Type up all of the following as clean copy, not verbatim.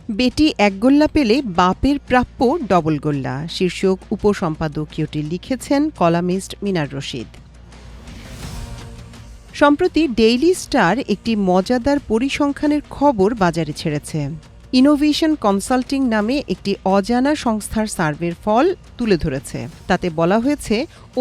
বেটি এক গোল্লা পেলে বাপের প্রাপ্য ডবল গোল্লা শীর্ষক উপসম্পাদকীয়টি লিখেছেন কলামিস্ট মিনার রশিদ। সম্প্রতি ডেইলি স্টার একটি মজাদার পরিসংখ্যানের খবর বাজারে ছেড়েছে। ইনোভেশন কনসাল্টিং নামে একটি অজানা সংস্থার সার্ভের ফল তুলে ধরেছে। তাতে বলা হয়েছে,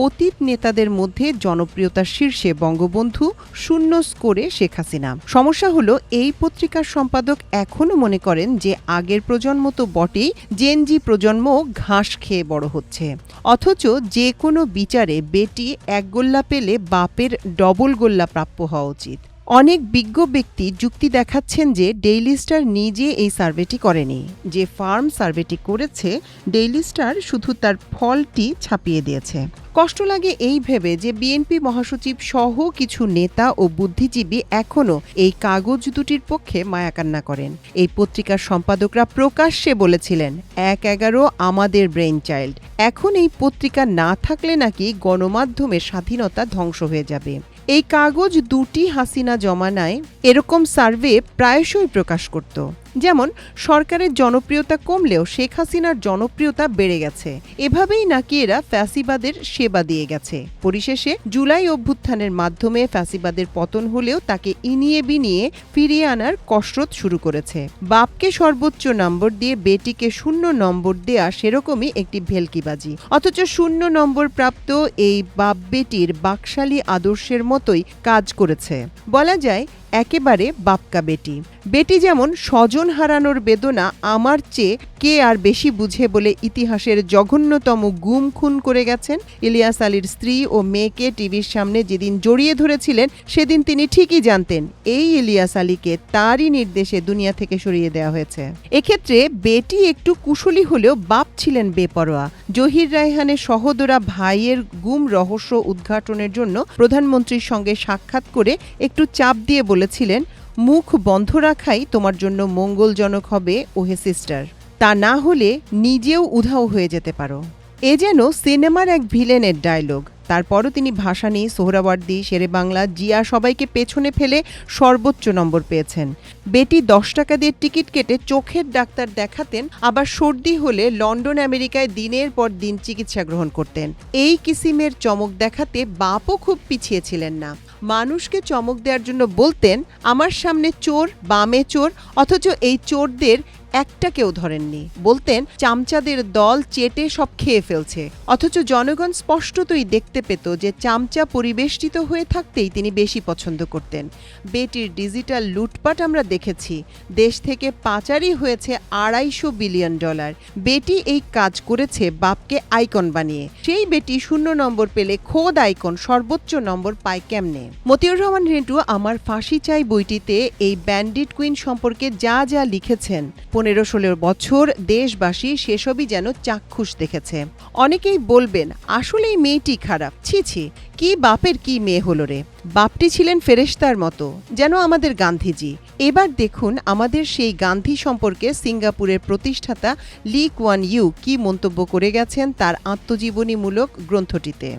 অতীত নেতাদের মধ্যে জনপ্রিয়তার শীর্ষে বঙ্গবন্ধু, শূন্য স্কোরে শেখ হাসিনা। সমস্যা হলো, এই পত্রিকার সম্পাদক এখনও মনে করেন যে আগের প্রজন্ম তো বটেই, জেনজি প্রজন্ম ঘাস খেয়ে বড় হচ্ছে। অথচ যে কোনো বিচারে বেটি এক গোল্লা পেলে বাপের ডবল গোল্লা প্রাপ্য হওয়া উচিত। অনেক বিজ্ঞ ব্যক্তি যুক্তি দেখাচ্ছেন যে ডেইলি স্টার নিজে এই সার্ভেটি করেনি। যে ফার্ম সার্ভেটি করেছে, ডেইলি স্টার শুধু তার ফলটি ছাপিয়ে দিয়েছে। কষ্ট লাগে এই ভেবে যে বিএনপি মহাসচিব সহ কিছু নেতা ও বুদ্ধিজীবী এখনও এই কাগজ দুটির পক্ষে মায়াকান্না করেন। এই পত্রিকার সম্পাদকরা প্রকাশ্যে বলেছিলেন, ১/১১ আমাদের ব্রেইন চাইল্ড। এখন এই পত্রিকা না থাকলে নাকি গণমাধ্যমের স্বাধীনতা ধ্বংস হয়ে যাবে। এই কাগজ দুটি হাসিনা জমানায় এরকম সার্ভে প্রায়শই প্রকাশ করত। যেমন, সরকারের জনপ্রিয়তা কমলেও শেখ হাসিনার জনপ্রিয়তা বেড়ে গেছে। এভাবেই নাকি এরা ফ্যাসিবাদের সেবা দিয়ে গেছে। পরিশেষে জুলাই অভ্যুত্থানের মাধ্যমে ফ্যাসিবাদের পতন হলেও তাকে ইনিয়ে বিনিয়ে ফিরিয়ে আনার কসরত শুরু করেছে। বাপকে সর্বোচ্চ নম্বর দিয়ে বেটিকে 0 নম্বর দেয়া সেরকমই একটি ভেলকিবাজি। অথচ 0 নম্বর প্রাপ্ত এই বাপ বেটির বাকশালী আদর্শের মতোই কাজ করেছে। বলা যায়, একেবারে বাপকা বেটি। বেটি যেমন স্বজন হারানোর বেদনা আমার চেয়ে কে আর বেশি বুঝে বলে ইতিহাসের জঘন্যতম গুম খুন করে গেছেন। ইলিয়াস আলীর স্ত্রী ও মেয়েকে টিভির সামনে যেদিন জড়িয়ে ধরেছিলেন, সেদিন তিনি ঠিকই জানতেন এই ইলিয়াস আলীকে তারই নির্দেশে দুনিয়া থেকে সরিয়ে দেওয়া হয়েছে। এক্ষেত্রে বেটি একটু কুশলী হলেও বাপ ছিলেন বেপরোয়া। জহির রায়হানের সহোদরা ভাইয়ের গুম রহস্য উদ্ঘাটনের জন্য প্রধানমন্ত্রীর সঙ্গে সাক্ষাৎ করে একটু চাপ দিয়ে বলেছিলেন, মুখ বন্ধ রাখাই তোমার জন্য মঙ্গলজনক হবে ওহে সিস্টার। তা না হলে নিজেও উধাও হয়ে যেতে পারো। এ যেন সিনেমার এক ভিলেনের ডায়লগ। তারপরও তিনি ভাসানী, সোহরাওয়ার্দী, শেরে বাংলা, জিয়া সবাইকে পেছনে ফেলে সর্বোচ্চ নম্বর পেয়েছেন। বেটি 10 টাকা দিয়ে টিকিট কেটে চোখের ডাক্তার দেখাতেন, আবার সর্দি হলে লন্ডন আমেরিকায় দিনের পর দিন চিকিৎসা গ্রহণ করতেন। এই কিসিমের চমক দেখাতে বাপও খুব পিছিয়ে ছিলেন না। মানুষকে চমক দেওয়ার জন্য বলতেন, আমার সামনে চোর, বামে চোর, অথচ এই চোরদের একটা কেউ ধরেননি। বলতেন, চামচাদের দল চেটে সব খেয়ে ফেলছে। অথচ জনগণ স্পষ্টতই দেখতে পেত যে চামচা পরিবেষ্টিত হয়ে থাকতেই তিনি বেশি পছন্দ করতেন। বেটির ডিজিটাল লুটপাট আমরা দেখেছি। দেশ থেকে পাচারই হয়েছে $250 বিলিয়ন। বেটি এই কাজ করেছে বাপকে আইকন বানিয়ে। সেই বেটি 0 নম্বর পেলে খোদ আইকন সর্বোচ্চ নম্বর পায় কেমনে? মতিউর রহমান রিন্টু আমার ফাঁসি চাই বইটিতে এই ব্যান্ডিট কুইন সম্পর্কে যা যা লিখেছেন, 15-16 বছর দেশবাসী সেসবই যেন চাক্ষুষ দেখেছে। অনেকেই বলবেন, আসলে এই মেয়েটি খারাপ, ছি ছি, কি বাপের কি মেয়ে হলো রে। বাপটি ছিলেন ফেরেশতার মতো, যেন আমাদের গান্ধীজি। এবার দেখুন আমাদের সেই গান্ধী সম্পর্কে সিঙ্গাপুরের প্রতিষ্ঠাতা লি কুয়ান ইউ কি মন্তব্য করে গেছেন তার আত্মজীবনীমূলক গ্রন্থটিতে।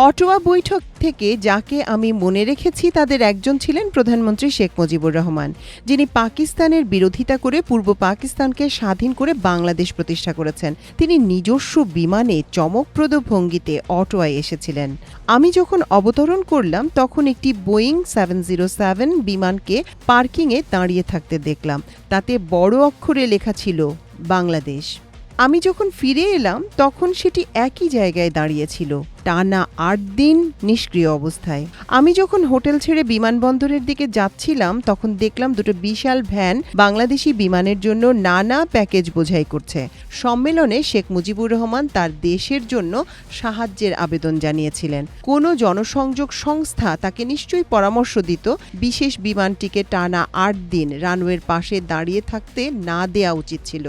অটোয়া বৈঠক থেকে যাকে আমি মনে রেখেছি তাদের একজন ছিলেন প্রধানমন্ত্রী শেখ মুজিবুর রহমান, যিনি পাকিস্তানের বিরোধিতা করে পূর্ব পাকিস্তানকে স্বাধীন করে বাংলাদেশ প্রতিষ্ঠা করেছেন। তিনি নিজস্ব বিমানে চমকপ্রদ ভঙ্গিতে অটোয়ায় এসেছিলেন। আমি যখন অবতরণ করলাম তখন একটি বোয়িং 707 বিমানকে পার্কিংয়ে দাঁড়িয়ে থাকতে দেখলাম। তাতে বড় অক্ষরে লেখা ছিল বাংলাদেশ। আমি যখন ফিরে এলাম তখন সেটি একই জায়গায় দাঁড়িয়েছিল, টানা 8 দিন নিষ্ক্রিয় অবস্থায়। আমি যখন হোটেল ছেড়ে বিমানবন্দরের দিকে যাচ্ছিলাম তখন দেখলাম দুটো বিশাল ভ্যান বাংলাদেশি বিমানের জন্য নানা প্যাকেজ বোঝাই করছে। সম্মেলনে শেখ মুজিবুর রহমান তার দেশের জন্য সাহায্যের আবেদন জানিয়েছিলেন। কোনো জনসংযোগ সংস্থা তাকে নিশ্চয়ই পরামর্শ দিত বিশেষ বিমানটিকে টানা 8 দিন রানওয়ের পাশে দাঁড়িয়ে থাকতে না দেয়া উচিত ছিল।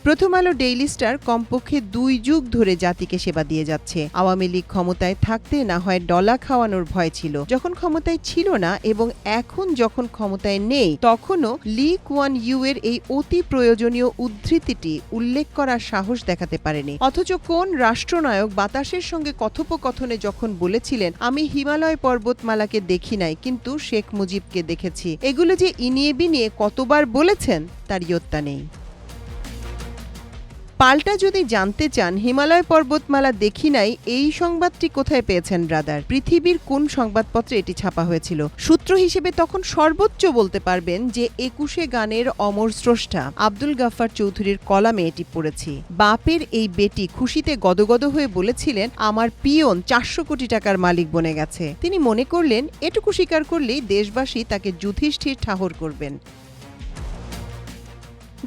প্রথম আলো ডেইলি স্টার কমপক্ষে 2 যুগ ধরে জাতিকে সেবা দিয়ে যাচ্ছে। আওয়ামী লীগ ক্ষমতায় থাকতে না হয় ডলা খাওয়ানোর ভয় ছিল, যখন ক্ষমতায় ছিল না এবং এখন যখন ক্ষমতায় নেই তখনও লি কুয়ান ইউ এর এই অতি প্রয়োজনীয় উদ্ধৃতিটি উল্লেখ করার সাহস দেখাতে পারেনি। অথচ কোন রাষ্ট্রনায়ক বাতাসের সঙ্গে কথোপকথনে যখন বলেছিলেন, আমি হিমালয় পর্বতমালাকে দেখি নাই কিন্তু শেখ মুজিবকে দেখেছি, এগুলো যে ইনিয়ে বিনিয়ে কতবার বলেছেন তার ইয়ত্তা নেই। পাল্টা যদি জানতে চান হিমালয় পর্বতমালা দেখি নাই এই সংবাদটি কোথায় পেয়েছেন ব্রাদার, পৃথিবীর কোন সংবাদপত্রে এটি ছাপা হয়েছিল? সূত্র হিসেবে তখন সর্বোচ্চ বলতে পারবেন যে 21 গানের অমর স্রষ্টা আব্দুল গাফফার চৌধুরীর কলামে এটি পড়েছি। বাপের এই বেটি খুশিতে গদগদ হয়ে বলেছিলেন, আমার পিয়ন 400 কোটি টাকার মালিক বনে গেছে। তিনি মনে করলেন এটুকু স্বীকার করলেই দেশবাসী তাকে যুধিষ্ঠির ঠাহর করবেন।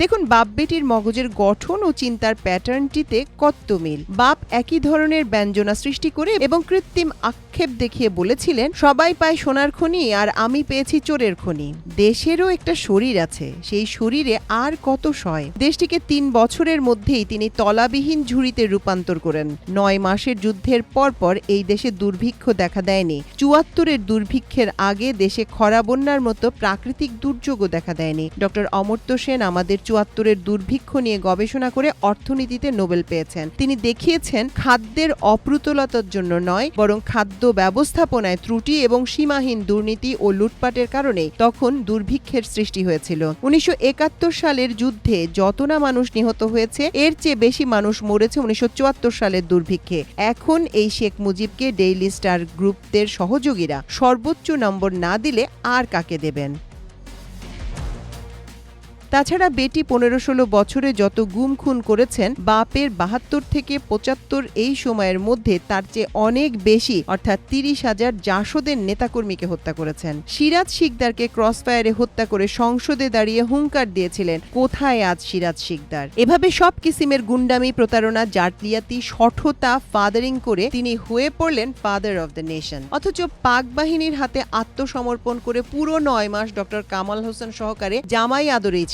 দেখুন বাপ বেটির মগজের গঠন ও চিন্তার প্যাটার্নটিতে কত মিল। বাপ একই ধরনের ব্যঞ্জনা সৃষ্টি করে এবং কৃত্রিম আক্ষেপ দেখিয়ে বলেছিলেন, সবাই পায় সোনার খনি আর আমি পেয়েছি চোরের খনি। দেশেরও একটা শরীর আছে, সেই শরীরে আর কত সয়। দেশটিকে 3 বছরের মধ্যেই তিনি তলাবিহীন ঝুড়িতে রূপান্তর করেন। 9 মাসের যুদ্ধের পরপর এই দেশে দুর্ভিক্ষ দেখা দেয়নি। 74-এর দুর্ভিক্ষের আগে দেশে খরা বন্যার মতো প্রাকৃতিক দুর্যোগও দেখা দেয়নি। ডক্টর অমর্ত্য সেন আমাদের 74-এর দুর্ভিক্ষ নিয়ে গবেষণা করে অর্থনীতিতে নোবেল পেয়েছেন। তিনি দেখিয়েছেন খাদ্যের অপ্রতুলতার জন্য নয়, বরং খাদ্য ব্যবস্থাপনায় ত্রুটি এবং সীমাহীন দুর্নীতি ও লুটপাটের কারণে তখন দুর্ভিক্ষের সৃষ্টি হয়েছিল। 1971 সালের যুদ্ধে যত না মানুষ নিহত হয়েছে এর চেয়ে বেশি মানুষ মরেছে 1974 সালের দুর্ভিক্ষে। এখন এই শেখ মুজিবকে ডেইলি স্টার গ্রুপদের সহযোগীরা সর্বোচ্চ নম্বর না দিলে আর কাকে দেবেন? তাছাড়া বেটি 15-16 বছরে যত গুম খুন করেছেন, বাপের 72 থেকে 75 এই সময়ের মধ্যে তার চেয়ে অনেক বেশি, অর্থাৎ 30,000 জাসদের নেতাকর্মীকে হত্যা করেছেন। সিরাজ শিকদারকে ক্রসফায়ারে হত্যা করে সংসদে দাঁড়িয়ে হুঙ্কার দিয়েছিলেন, কোথায় আজ সিরাজ শিকদার? এভাবে সব কিসিমের গুন্ডামি, প্রতারণা, জাটলিয়াতি, শঠতা ফাদারিং করে তিনি হয়ে পড়লেন ফাদার অব দ্য নেশন। অথচ পাক বাহিনীর হাতে আত্মসমর্পণ করে পুরো 9 মাস ডক্টর কামাল হোসেন সহকারে জামাই আদরেই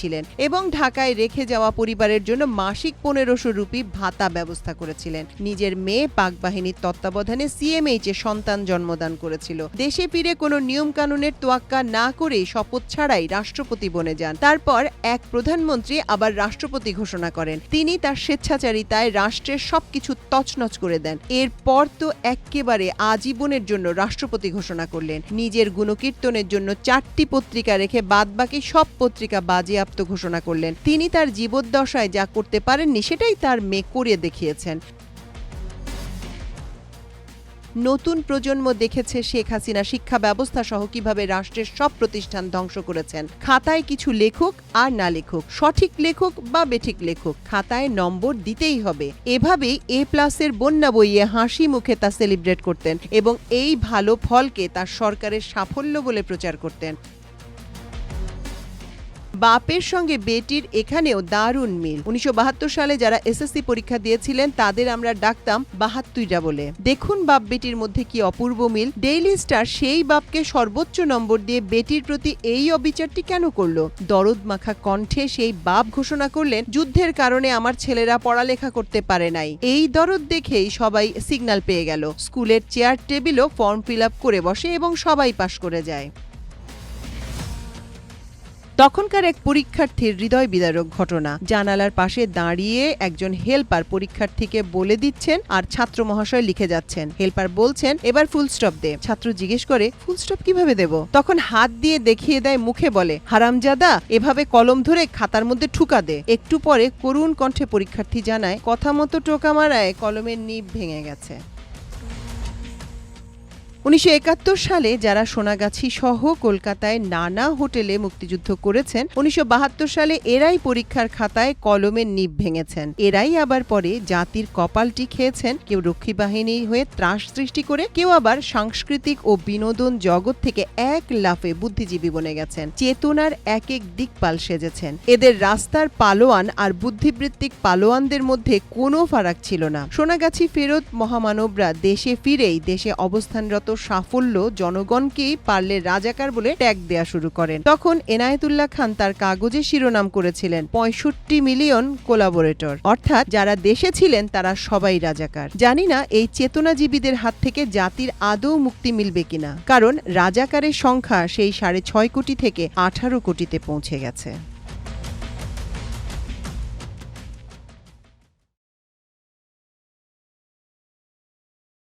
এবং ঢাকায় রেখে যাওয়া পরিবারের জন্য মাসিক 1500 রুপি ভাতা ব্যবস্থা করেছিলেন। নিজের মেয়ে পাক বাহিনীর তত্ত্বাবধানে সিএমএইচ এ সন্তান জন্মদান করেছিল। দেশে ফিরে কোনো নিয়ম কানুনের তোয়াক্কা না করে শপথ ছাড়াই রাষ্ট্রপতি বনে যান। তারপর এক প্রধানমন্ত্রী আবার রাষ্ট্রপতি ঘোষণা করেন। তিনি তার স্বেচ্ছাচারিতায় রাষ্ট্রের সবকিছু তছনছ করে দেন। এরপর তো একেবারে আজীবনের জন্য রাষ্ট্রপতি ঘোষণা করলেন। নিজের গুণকীর্তনের জন্য 4টি পত্রিকা রেখে বাদবাকি সব পত্রিকা বাজেয়াপ্ত ঘোষণা করলেন। তিনি তার জীবদ্দশায় যা করতে পারেননি সেটাই তার মেয়ে করে দেখিয়েছেন। নতুন প্রজন্ম দেখেছে শেখ হাসিনা শিক্ষা ব্যবস্থা সহ কিভাবে রাষ্ট্রের সব প্রতিষ্ঠান ধ্বংস করেছেন। খাতায় কিছু লেখুক আর না লেখুক, সঠিক লেখুক বা বেঠিক লেখুক, খাতায় নম্বর দিতেই হবে। এভাবেই A+-এর বন্যা বইয়ে হাসি মুখে তা সেলিব্রেট করতেন এবং এই ভালো ফলকে তার সরকারের সাফল্য বলে প্রচার করতেন। বাপের সঙ্গে বেটির এখানেও দারুণ মিল। 1972 সালে যারা এসএসসি পরীক্ষা দিয়েছিলেন তাদের আমরা ডাকতাম 72রা বলে। দেখুন বাপ বেটির মধ্যে কি অপূর্ব মিল। ডেইলি স্টার সেই বাপকে সর্বোচ্চ নম্বর দিয়ে বেটির প্রতি এই অবিচারটি কেন করলো? দরদ মাখা কণ্ঠে সেই বাপ ঘোষণা করলেন, যুদ্ধের কারণে আমার ছেলেরা পড়ালেখা করতে পারে নাই। এই দরদ দেখেই সবাই সিগন্যাল পেয়ে গেল। স্কুলের চেয়ার টেবিলও ফর্ম ফিল আপ করে বসে এবং সবাই পাশ করে যায়। তখনকার এক পরীক্ষার্থীর হৃদয় বিদারক ঘটনা। জানালার পাশে দাঁড়িয়ে একজন হেল্পার পরীক্ষার্থীকে বলে দিচ্ছেন আর ছাত্র মহাশয় লিখে যাচ্ছেন। হেল্পার বলছেন, এবার ফুল স্টপ দে। ছাত্র জিজ্ঞেস করে, ফুল স্টপ কিভাবে দেব? তখন হাত দিয়ে দেখিয়ে দেয়, মুখে বলে, হারামজাদা, এভাবে কলম ধরে খাতার মধ্যে ঠুকা দে। একটু পরে করুণ কণ্ঠে পরীক্ষার্থী জানায়, কথা মতো টোকা মারায় কলমের নিব ভেঙে গেছে। 1971 সালে যারা সোনাগাছি সহ কলকাতায় নানা হোটেলে মুক্তিযুদ্ধ করেছেন, 1972 সালে এরাই পরীক্ষার খাতায় কলমের নিব ভেঙেছেন। এরাই আবার পরে জাতির কপালটি খেয়েছেন, কেউ রক্ষী বাহিনী হয়ে ত্রাস সৃষ্টি করে, কেউ আবার সাংস্কৃতিক ও বিনোদন জগৎ থেকে এক লাফে বুদ্ধিজীবী বনে গেছেন। চেতনার এক এক দিকপাল সেজেছেন। এদের রাস্তার পালোয়ান আর বুদ্ধিবৃত্তিক পালোয়ানদের মধ্যে কোনো ফারাক ছিল না। সোনাগাছি ফেরত মহামানবরা দেশে ফিরেই দেশে অবস্থানরত সাফল্য জনগণকেই পারলে রাজাকার বলে ট্যাগ দেয়া শুরু করেন। তখন এনায়েতুল্লাহ খান তার কাগজে শিরোনাম করেছিলেন 65 মিলিয়ন কোলাবোরেটর, অর্থাৎ যারা দেশে ছিলেন তারা সবাই রাজাকার। জানি না এই চেতনাজীবীদের হাত থেকে জাতির আদৌ মুক্তি মিলবে কিনা, কারণ রাজাকারের সংখ্যা সেই 6.5 কোটি থেকে 18 কোটিতে পৌঁছে গেছে।